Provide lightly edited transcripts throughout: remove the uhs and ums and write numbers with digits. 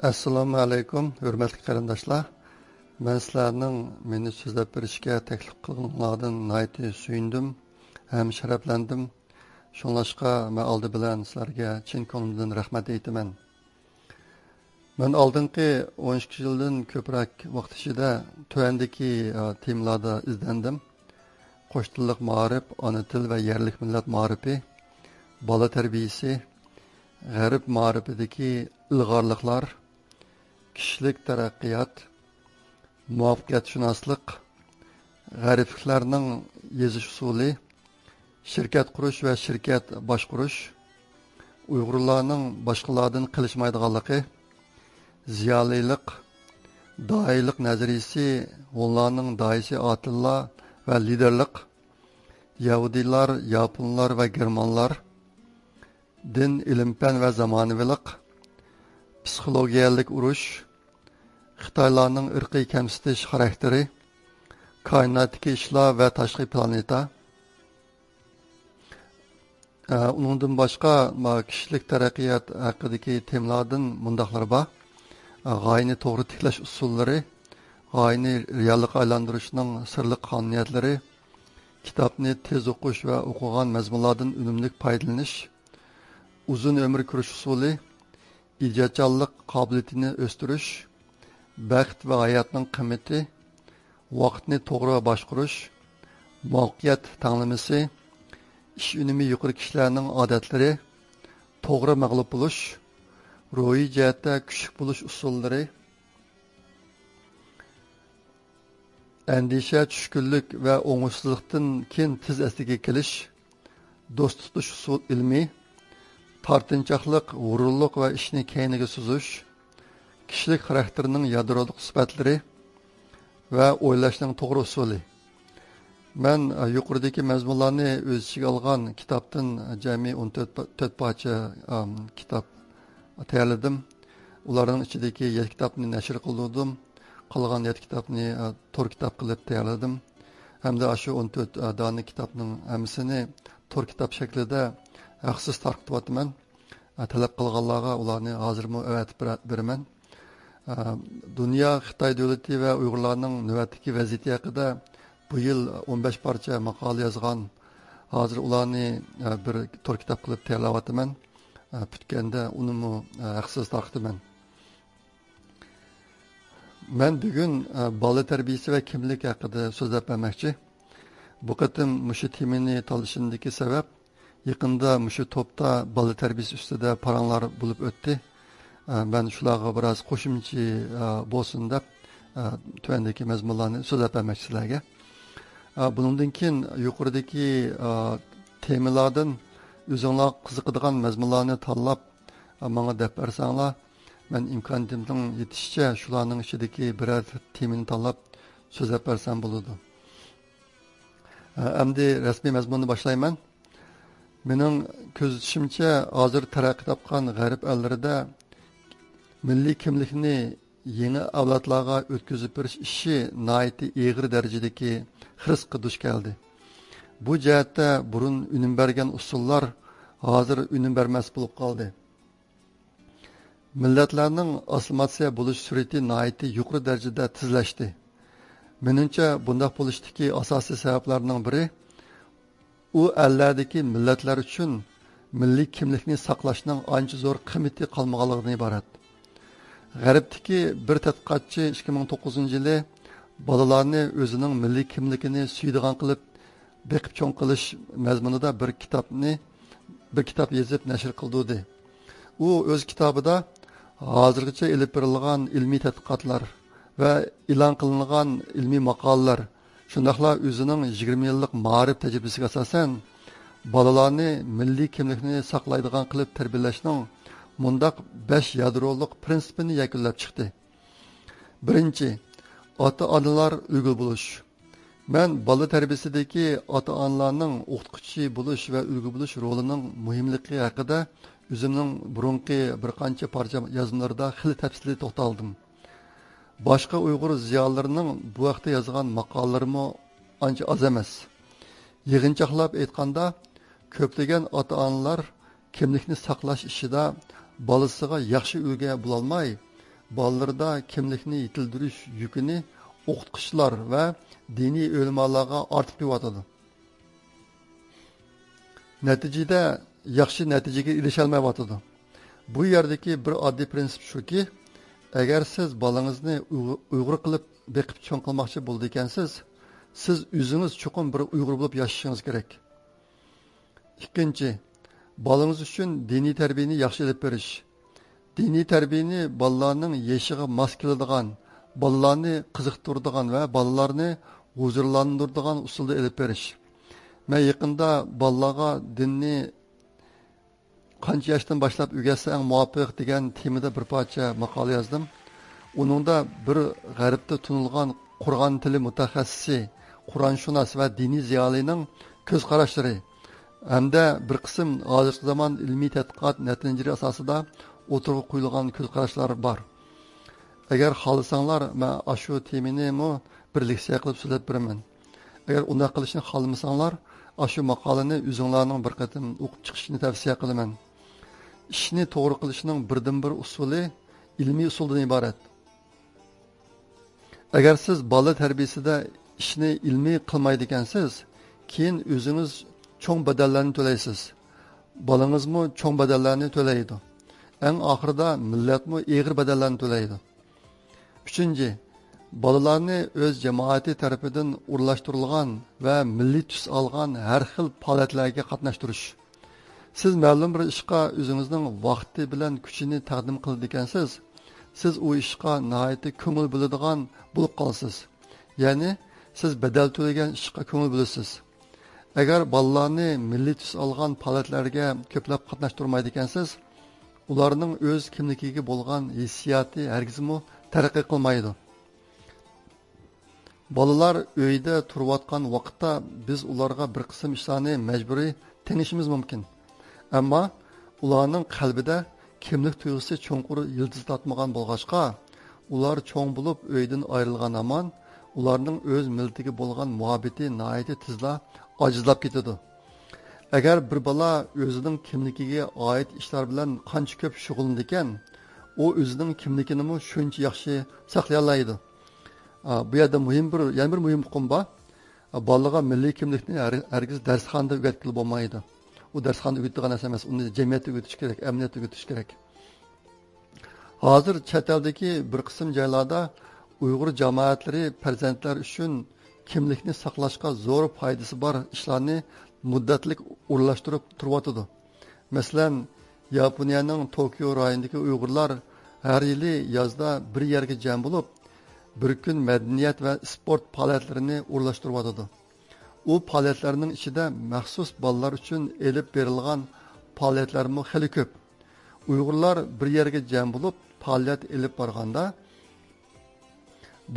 Assalomu alaykum, hurmatli qarindoshlar. Men sizlarning meni so'zlab berishga taklif qilganlardan nihoyatda suyundim, ham sharaflandim. Shunlashqa men oldi bilan sizlarga chin ko'nglimdan rahmat aytaman. Men oldingi 12 yildan ko'proq vaqt ichida tuvandagi temalarda izlandim. Qo'sh tillik ma'rif, ona til va yerlik millat ma'rifi, bola tarbiyasi, g'arb ma'rifidagi ilg'orliklar, kishilik taraqqiyot, muvaffaqiyatshunoslik, g'aribliklarning yezish usuli, shirkat qurish va shirkat boshqarish, Uyg'urlarning boshqalardan qilishmaydiganligi, ziyolilik, doilik nazariyasi, ularning doisi otillar va liderlik, yahudiylar, yaponlar va germanlar, din, ilm-fan va zamonavilik, psixologiyalik urush, Xitoylarning irqiy kamsitish xarakteri, koinotdagi ishlar va tashqi planeta. Undan boshqa kishilik taraqqiyot haqidagi temalardan mundaqlar bor. G'oyani to'g'ri tiklash usullari, g'oyani reallikqa aylantirishning sirli qonuniyatlari, kitobni tez o'qish va o'qigan mazmunlardan unumli foydalanish, uzun umr ko'rish usuli, ijodkorlik qobiliyatini o'stirish, baxt va hayotning qimmati, vaqtni to'g'ri boshqarish, muvaffaqiyat tanlamasi, ish unumi yuqori kishilarning odatlari, to'g'ri mag'lub bo'lish, ruhiy jihatda kuchli bo'lish usullari, andisha, tushkunlik va o'ng'ushsizlikdan keyin tez asliga kelish, do'st tutish usul ilmi, tortinchoqlik, g'ururlik va ishni keyniga suzish, kishilik xarakterining yadrolik sifatlari va o'ylashning to'g'ri usuli. Men yuqoridagi mazmunlarni o'z ichiga olgan kitobdan jami 14 parcha kitob tayyorladim. Ularning ichidagi 7 kitobni nashr qildim. Qolgan 7 kitobni to'r kitob qilib tayyorladim. Hamda shu 14 dona kitobning hammasini to'r kitob shaklida haqsiz tarqatyapman. Talab qilganlarga ularni hozirmi avatib beraman. Dünya Xitoy davlati va Uyg'urlarning navbatdagi vaziyati haqida bu yil 15 parcha maqola yozgan. Hozir ularni bir to'r kitob qilib tayyorlayapman. Bitganda uni haqsiz tarqataman. Men bugun bola tarbiyasi va kimlik haqida so'zlab bermoqchi. Bu qatim mushu temani tanlashimdagi sabab yaqinda mushu topda bola tarbiyasi ustida paranglar bo'lib o'tdi. Ben shularga biraz qo'shimcha bo'lsin deb tuvandagi mazmunlarni so'zlab bermoqchi sizlarga. Bundan keyin yuqoridagi temalardan o'zinglar qiziqadigan mazmunlarni tanlab menga deb bersanglar, men imkoniyatimning yetishicha shularning ichidagi biror temani tanlab so'zlab bersam bo'ladi. Endi rasmiy mazmunni boshlayman. Mening ko'zitishimcha hozir taraqqiyot topgan g'arb ellarida milliy kimlikni yangi avlodlarga o'tkazib berish ishi nihoyatda og'ir darajadagi xirisga duch keldi. Bu jihatda burun unum bergan usullar hozir unum bermas bo'lib qoldi. Millatlarning assimilyatsiya bo'lish sur'ati nihoyatda yuqori darajada tezlashdi. Menimcha bunday bo'lishdagi asosiy sabablarning biri u ellardagi millatlar uchun milliy kimlikni saqlashning ancha zo'r qiymati qolmaganligidan iborat. G'arbdagi bir tadqiqotchi 2009-yili bolalarni o'zining milliy kimligini suydigan qilib beqib cho'ng qilish mazmunida bir kitob yozib nashr qildi. U o'z kitobida hozirgacha ilib berilgan ilmiy tadqiqotlar va e'lon qilingan ilmiy maqolalar, shundaqla o'zining 20 yillik ma'rif tajribasiga asosan bolalarni milliy kimlikni saqlaydigan qilib tarbiyalashning mundaq 5 yadroliq prinsipini yakunlab chiqdi. Birinchi, ota-onalar ulgu bo'lish. Men bola tarbiyasidagi ota-onalarning o'qituvchi bo'lish va ulgu bo'lish rolining muhimligi haqida o'zimning burunqi bir qancha parcha yozmalarda xil tafsili to'xtaldim. Boshqa Uyg'ur ziyolilarining bu vaqtda yozgan maqolalarimi ancha oz emas. Yig'inchoqlab aytganda, ko'plagan ota-onalar kimlikni saqlash ishida bolasiga yaxshi ulgu bo'lolmay, bolalarda kimlikni yetildirish yükini o'qituvchilar va diniy o'limalarga ortib qo'yadi. Natijada yaxshi natijaga erisholmayotdi. Bu yerdagi bir oddiy prinsip shuki, agar siz bolangizni uyg'ur qilib beqib cho'ng qilmoqchi bo'ldi ekansiz, siz o'zingiz chuqur bir uyg'ur bo'lib yashashingiz kerak. Ikkinchi, bolangiz uchun diniy tarbiyani yaxshi olib berish. Diniy tarbiyani bolalarning yoshiga mos keladigan, bolalarni qiziqtiradigan va bolalarni huzurlantiradigan usulda olib berish. Men yaqinda bolalarga dinni qancha yoshdan boshlab o'rgatsa eng muvofiq degan temada bir parcha maqola yozdim. Uningda bir g'arbda tunilgan Qur'on tili mutaxassisi, Qur'onshunos va diniy ziyolining ko'z qarashlari hamda bir qism hozirgi zamon ilmiy tadqiqot natijalari asosida o'tirg'i qo'yilgan ko'z qarashlar bor. Agar xohlasanglar, men shu temani bir leksiya qilib so'zlab beraman. Agar unday qilishni xohlamasanglar, shu maqolani o'zinglarning bir qatim o'qib chiqishni tavsiya qilaman. Ishni to'g'ri qilishning birdan-bir usuli ilmiy usuldan iborat. Agar siz bola tarbiyasida ishni ilmiy qilmaydi ekansiz, keyin o'zingiz cho'ng badallarni to'laysiz. Bolangizmi cho'ng badallarni to'laydi. Eng oxirida millatmi eg'ir badallarni to'laydi. Uchinchi, bolalarni o'z jamoati tarafidan o'rlashtirilgan va milliy tus olgan har xil faoliyatlarga qatnashtirish. Siz ma'lum bir ishga o'zingizning vaqti bilan kuchini taqdim qildi ekansiz, siz u ishga nihoyatda ko'ngil bo'ladigan bo'lib qolasiz. Ya'ni siz badal to'lagan ishga ko'ngil bo'lasiz. Agar bolalarni milliy tus olgan faoliyatlarga ko'plab qatnashtirmaydi ekansiz, ularning o'z kimligiga bo'lgan hissiyoti hargizmi taraqqiy qilmaydi. Bolalar uyda turayotgan vaqtda biz ularga bir qism ishlarni majburiy tenishimiz mumkin. Ammo ularning qalbida kimlik tuyg'usi cho'nqur yildiz tatmagan bo'lg'achqa, ular cho'ng bo'lib uydan ayrilgan amon, ularning o'z millatiga bo'lgan muhabbati nihoyatda tezla ojizlab ketadi. Agar bir bola o'zining kimligiga oid ishlar bilan qancha ko'p shug'ullanadi ekan, u o'zining kimligini shuncha yaxshi saqlay oladi. Bu yerda yana bir muhim muqim bor. Bolaga milliy kimlikni hargiz darsxonada o'rgatib bo'lmaydi. U darsxonada o'rgatadigan narsa emas, uni jamiyatda o'rgatish kerak, amniyatda o'rgatish kerak. Hozir chet eldagi bir qism joylarda Uyg'ur jamoatlari farzandlar uchun kimlikni saqlashga zo'r foydasi bor ishlarni muddatlik o'rlashtirib turyotdi. Masalan, Yaponiyaning Tokio rayonidagi Uyg'urlar har yili yozda bir yerga jam bo'lib, bir kun madaniyat va sport faoliyatlarini o'rlashtiryotdi. U faoliyatlarning ichida maxsus bolalar uchun elib berilgan faoliyatlarmi xili ko'p. Uyg'urlar bir yerga jam bo'lib faoliyat elib borganda,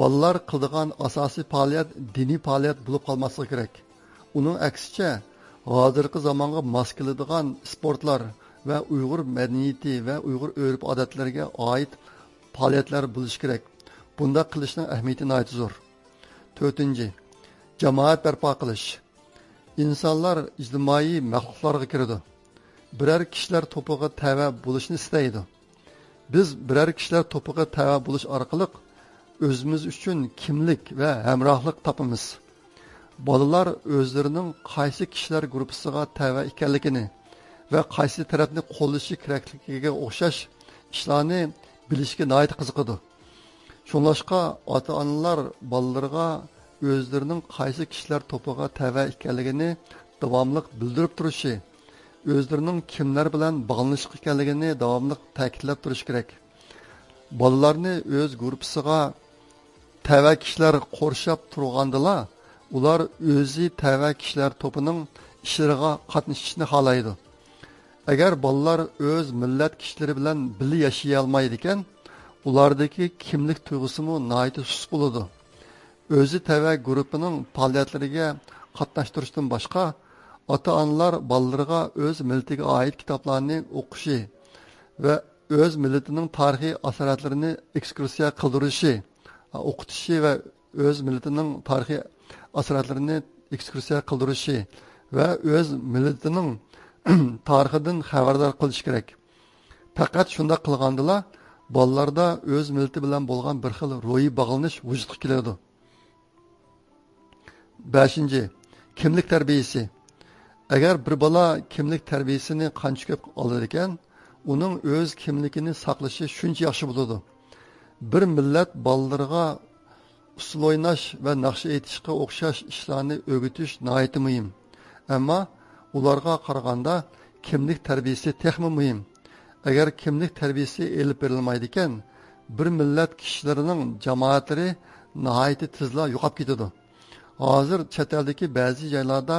bolalar qiladigan asosiy faoliyat diniy faoliyat bo'lib qolmasligi kerak. Uning aksicha, hozirgi zamonga mos keladigan sportlar va Uyg'ur madaniyati va Uyg'ur urf-odatlariga oid faoliyatlar bo'lishi kerak. Bunda qilishning ahamiyati nihoyat zo'r. 4. Jamoat barpo qilish. Insonlar ijtimoiy maxluqlarga kiradi. Biror kishilar to'piga tava bo'lishni istaydi. Biz biror kishilar to'piga tava bo'lish orqali o'zimiz uchun kimlik va hamrohlik topamiz. Bolalar o'zlarining qaysi kishilar guruhiga tava ekanligini va qaysi tarafni qo'llashi kerakligiga o'xshash ishlarni bilishga nihoyat qiziqadi. Shunlashqa ota-onalar bolalarga o'zlarining qaysi kishilar to'piga tava ekanligini davomli bildirib turishi, o'zlarining kimlar bilan bog'lanish ekanligini davomli ta'kidlab turish kerak. Bolalarni o'z guruhiga tava kishilar qo'rshab turgandilar, ular o'zi tava kishilar to'pining ishlariga qatnashishni xohlaydi. Agar bolalar o'z millat kishilari bilan birga yashay olmaydi ekan, ulardagi kimlik tuyg'usimi nihoyat sust bo'ladi. O'zi tava guruhining faoliyatlariga qatnashtirishdan boshqa, ota-onalar bolalarga o'z millatiga oid kitoblarni o'qishi va o'z millatining tarixiy asoratlarini ekskursiya qildirishi, o'qitishi va o'z millatining tarixiy asoratlarini ekskursiya qildirishi va o'z millatining tarixidan xabardor qilish kerak. Faqat shunda qilgandilar bolalarda o'z millati bilan bo'lgan bir xil ro'yi bog'lanish vujudga keladi. 5. Kimlik tarbiyasi. Agar bir bola kimlik tarbiyasini qancha ko'p olar ekan, uning o'z kimligini saqlashi shuncha yaxshi bo'ladi. Bir millat bolalarga usul o'ynash va naqsha aytishga o'xshash ishlarni o'rgatish nihoyat muhim. Ammo ularga qaraganda kimlik tarbiyasi texmi muhim. Agar kimlik tarbiyasi elib berilmaydi ekan, bir millat kishilarining jamoatlari nihoyat tezla yo'qolib ketadi. Hozir chet eldagi ba'zi joylarda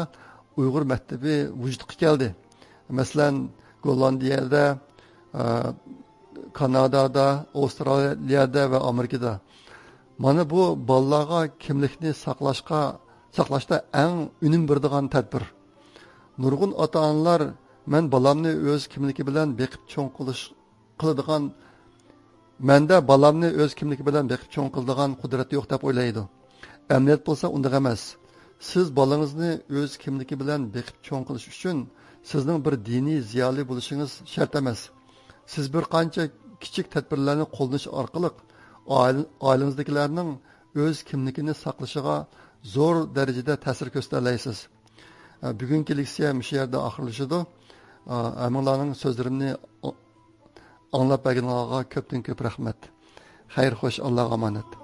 Uyg'ur maktabi vujudga keldi. Masalan, Gollandiyada, Kanadada, Avstraliyada va Amerikada. Mana bu bolalarga kimlikni saqlashda eng unum beradigan tadbir. Nurg'un ota-onalar men bolamni o'z kimligi bilan beqib cho'ng qiladigan menda bolamni o'z kimligi bilan beqib cho'ng qiladigan qudrat yo'q deb o'ylaydi. Amniyat bo'lsa undaq emas. Siz bolangizni o'z kimligi bilan beqib cho'ng qilish uchun sizning bir diniy ziyoli bo'lishingiz shart emas. Siz bir qancha kichik tadbirlarni qo'llanish orqali oilangizdagilarning o'z kimligini saqlashiga zo'r darajada ta'sir ko'rsatasiz. Bugungi leksiya shu yerda oxirlashadi. Hammalarning so'zlarimni anglab berganlarga ko'pdan ko'p rahmat. Xayr xo'sh, Allohga omonat.